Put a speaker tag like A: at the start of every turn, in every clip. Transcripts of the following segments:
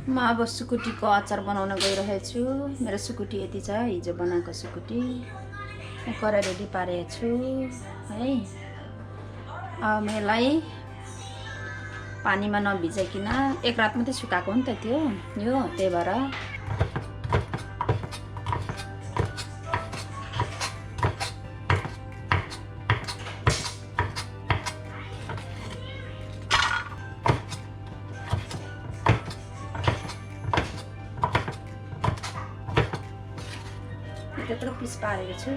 A: म अब सुकुटीको अचार बनाउन गइरहेछु। मेरो सुकुटी यति छ, हिजो बनाएको सुकुटी। कराई रेडी पारेको छु है। अब यसलाई पानीमा नभिजाइकन एक रात मात्रै सुकाएको हो नि त त्यो यो, त्यही भएर त्यत्रो पिस पारेको छु।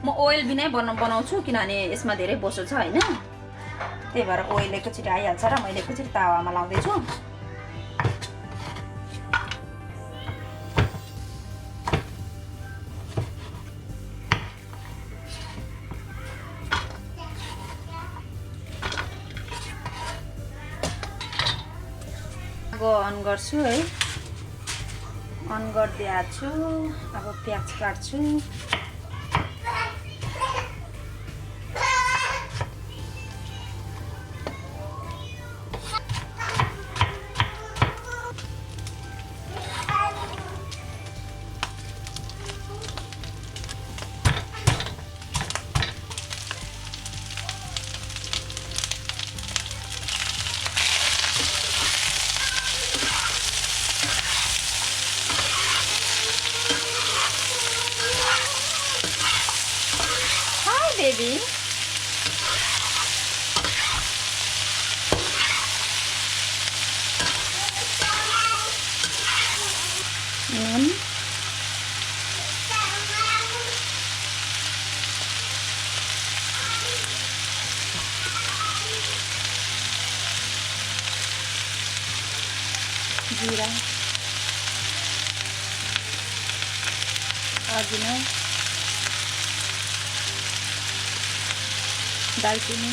A: म ओइल बिनै बनाउँछु किनभने यसमा धेरै बोसो छ हैन, त्यही भएर ओइल एकैचोटि आइहाल्छ र मैले एकैचोटि तावामा लाउँदैछु। अन गर्छु है, अन गरिदिएको छु। अब प्याज काट्छु। Baby. Jeera. Oregano. दालचीनी,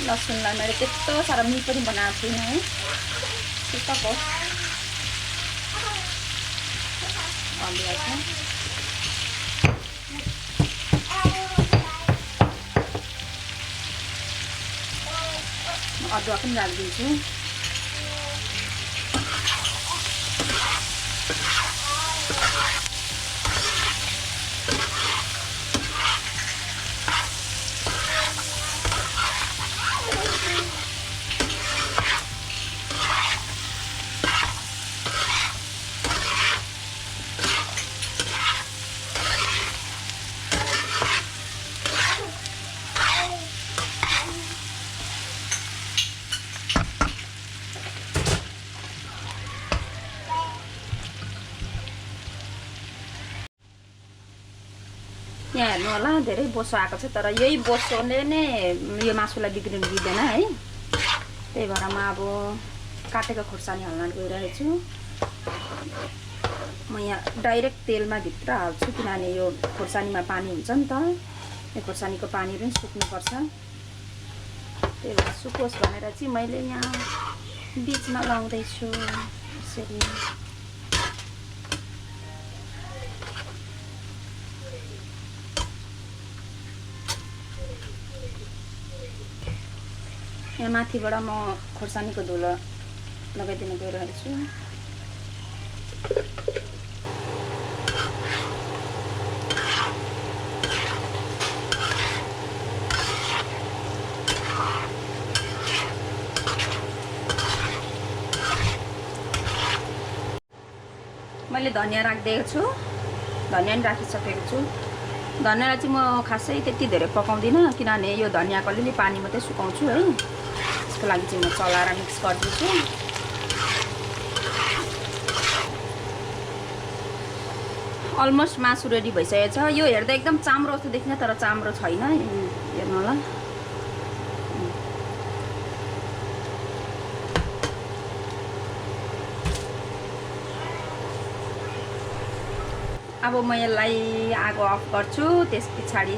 A: लसुनलाई मैले त्यस्तो साह्रो मिहिन पनि बनाएको छुइनँ है, ठिक्कको अदुवा पनि राखिदिन्छु। यहाँ हेर्नु होला धेरै बोसो आएको छ, तर यही बोसोले नै यो मासुलाई बिग्रिनु दिँदैन है। त्यही भएर म अब काटेको खुर्सानी हाल्न गइरहेको छु। म यहाँ डाइरेक्ट तेलमा भित्र हाल्छु किनभने यो खुर्सानीमा पानी हुन्छ नि त, यो खुर्सानीको पानी पनि सुक्नुपर्छ। त्यही भएर सुकोस् भनेर चाहिँ मैले यहाँ बिचमा लाउँदैछु यसरी। यहाँ माथिबाट म खुर्सानीको धुलो लगाइदिन गइरहेको छु। मैले धनिया राखिदिएको छु, धनिया पनि राखिसकेको छु। धनियालाई चाहिँ म खासै त्यति धेरै पकाउँदिनँ किनभने यो धनियाको अलिअलि पानी मात्रै सुकाउँछु है। त्यसको लागि चाहिँ म चलाएर मिक्स गरिदिन्छु। अलमोस्ट मासु रेडी भइसकेको छ। यो हेर्दा एकदम चाम्रो जस्तो देखिन्छ तर चाम्रो छैन, हेर्नु होला। अब म यसलाई आगो अफ गर्छु। त्यस पछाडि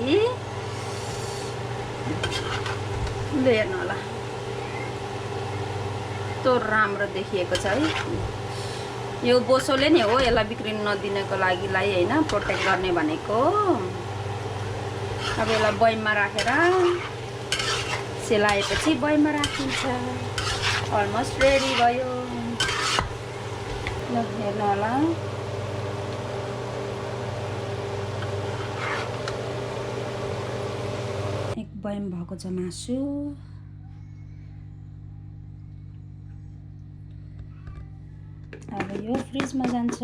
A: हेर्नु होला, कस्तो राम्रो देखिएको छ है। यो बोसोले नै हो यसलाई बिग्रिन नदिनको लागिलाई हैन, प्रोटेक्ट गर्ने भनेको। अब यसलाई बयममा राखेर सेलाएपछि बयममा राखिन्छ। अलमोस्ट रेडी भयो। ल हेर्नु होला, एक बयम भएको छ मासु। अब यो फ्रिजमा जान्छ।